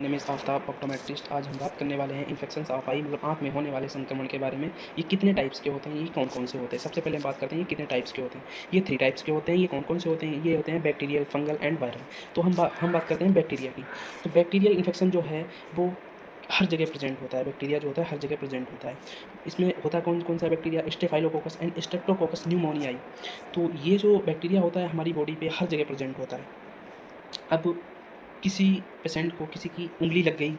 Name is Aftab optometrist. आज हम बात करने वाले हैं इन्फेक्शंस ऑफ आई मतलब आँख में होने वाले संक्रमण के बारे में। ये कितने टाइप्स के होते हैं, ये कौन-कौन से होते हैं? सबसे पहले हम बात करते हैं ये कितने टाइप्स के होते हैं। ये 3 टाइप्स के होते हैं। ये कौन-कौन से होते हैं? ये होते हैं बैक्टीरियल, फंगल एंड वायरल। तो हम बात करते हैं बैक्टीरिया की। तो बैक्टीरियल इन्फेक्शन जो है वो हर जगह प्रेज़ेंट होता है। बैक्टीरिया जो होता है हर जगह प्रेज़ेंट होता है। इसमें होता कौन-कौन सा bacteria? Staphylococcus and Streptococcus pneumoniae. तो ये जो बैक्टीरिया होता है हमारी बॉडी पे हर जगह प्रेज़ेंट होता है। अब किसी पेशेंट को किसी की उँगली लग गई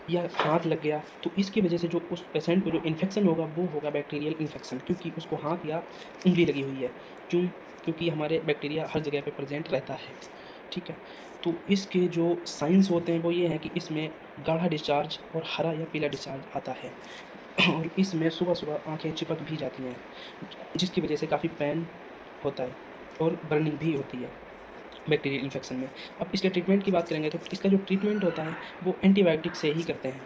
या हाथ लग गया, तो इसकी वजह से जो उस पेशेंट को जो इन्फेक्शन होगा वो होगा बैक्टीरियल इन्फेक्शन, क्योंकि उसको हाथ या उँगली लगी हुई है। क्यों? क्योंकि हमारे बैक्टीरिया हर जगह पे प्रेज़ेंट रहता है, ठीक है? तो इसके जो साइन्स होते हैं वो ये हैं कि इसमें गाढ़ा डिस्चार्ज और हरा या पीला डिस्चार्ज आता है और इसमें सुबह-सुबह आँखें चिपक भी जाती हैं, जिसकी वजह से काफ़ी पेन होता है और बर्निंग भी होती है बैक्टीरियल इन्फेक्शन में। अब इसके ट्रीटमेंट की बात करेंगे तो इसका जो ट्रीटमेंट होता है वो एंटीबायोटिक से ही करते हैं।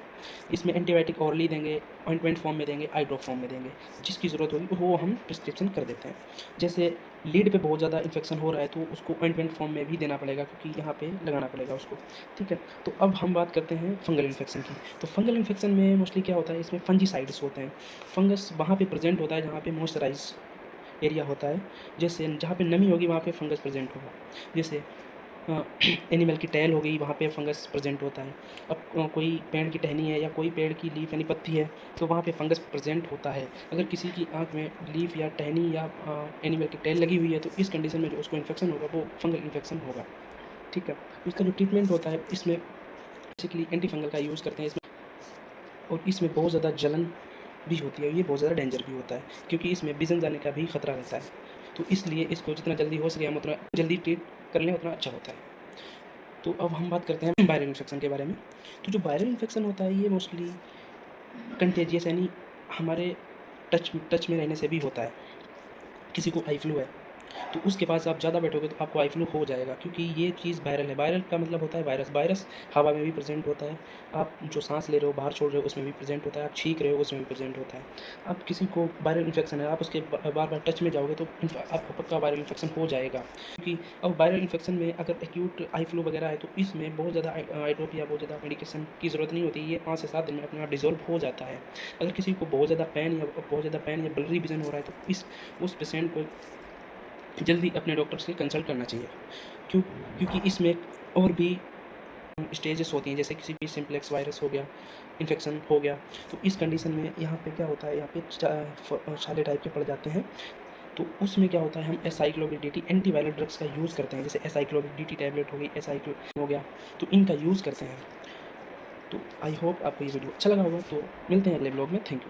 इसमें एंटीबायोटिक ओरली देंगे, ऑइंटमेंट फॉर्म में देंगे, आई ड्रॉप फॉर्म में देंगे। जिसकी ज़रूरत होगी वो हम प्रिस्क्रिप्शन कर देते हैं। जैसे लीड पे बहुत ज़्यादा इन्फेक्शन हो रहा है तो उसको ऑइंटमेंट फॉर्म में भी देना पड़ेगा, क्योंकि यहाँ पे लगाना पड़ेगा उसको, ठीक है? तो अब हम बात करते हैं फंगल इन्फेक्शन की। तो फंगल इन्फेक्शन में मोस्टली क्या होता है, इसमें फंजीसाइड्स होते हैं। फंगस वहाँ पे प्रेज़ेंट होता है जहाँ पे मॉइस्चराइज़ एरिया होता है। जैसे जहाँ पे नमी होगी वहाँ पे फंगस प्रेज़ेंट होगा। जैसे अ, एनिमल की टैल हो गई, वहाँ पे फंगस प्रेज़ेंट होता है। अब कोई पेड़ की टहनी है या कोई पेड़ की लीफ यानी पत्ती है, तो वहाँ पे फंगस प्रेज़ेंट होता है। अगर किसी की आँख में लीफ या टहनी या एनिमल की टैल लगी हुई है, तो इस कंडीशन में जो उसको इन्फेक्शन होगा, वो फंगल इन्फेक्शन होगा, ठीक है? तो इसका जो ट्रीटमेंट होता है, इसमें बेसिकली एंटी फंगल का यूज़ करते हैं इसमें, और इसमें बहुत ज़्यादा जलन भी होती है, ये बहुत ज़्यादा डेंजर भी होता है, क्योंकि इसमें विज़न जाने का भी खतरा रहता है। तो इसलिए इसको जितना जल्दी हो सके हम उतना जल्दी ट्रीट कर लें, उतना अच्छा होता है। तो अब हम बात करते हैं वायरल इन्फेक्शन के बारे में। तो जो वायरल इन्फेक्शन होता है ये मोस्टली कंटेजियस यानी हमारे टच में रहने से भी होता है। किसी को आई फ्लू है, तो उसके पास आप ज़्यादा बैठोगे तो आपको आई फ्लू हो जाएगा, क्योंकि ये चीज़ वायरल है। वायरल का मतलब होता है वायरस। वायरस हवा में भी प्रेज़ेंट होता है। आप जो साँस ले रहे हो, बाहर छोड़ रहे हो, उसमें भी प्रेज़ेंट होता है। आप छींक रहे हो, उसमें भी प्रेज़ेंट होता है। अब किसी को वायरल इन्फेक्शन है, आप उसके बार-बार टच में जाओगे तो आपको पक्का वायरल इन्फेक्शन हो जाएगा। क्योंकि अब वायरल इन्फेक्शन में अगर एक्यूट आई फ्लू वगैरह है तो इसमें बहुत ज़्यादा आई ड्रॉप या बहुत ज़्यादा मेडिकेशन की ज़रूरत नहीं होती। ये 5 से 7 दिन में अपने आप डिज़ॉल्व हो जाता है। अगर किसी को बहुत ज़्यादा पेन या ब्लरी विज़न हो रहा है तो उस पेशेंट को जल्दी अपने डॉक्टर से कंसल्ट करना चाहिए। क्यों? क्योंकि इसमें और भी स्टेजेस होती हैं, जैसे किसी भी सिम्प्लेक्स वायरस हो गया, इन्फेक्शन हो गया, तो इस कंडीशन में यहाँ पे क्या होता है, यहाँ पे छाले टाइप के पड़ जाते हैं। तो उसमें क्या होता है, हम एसाइक्लोविर DT एंटीवायरल ड्रग्स का यूज़ करते हैं। जैसे एसाइक्लोविर DT टैबलेट हो गई, एसाइक्लो हो गया, तो इनका यूज़ करते हैं। तो आई होप आपको ये वीडियो अच्छा लगा होगा। तो मिलते हैं अगले ब्लॉग में। Thank you.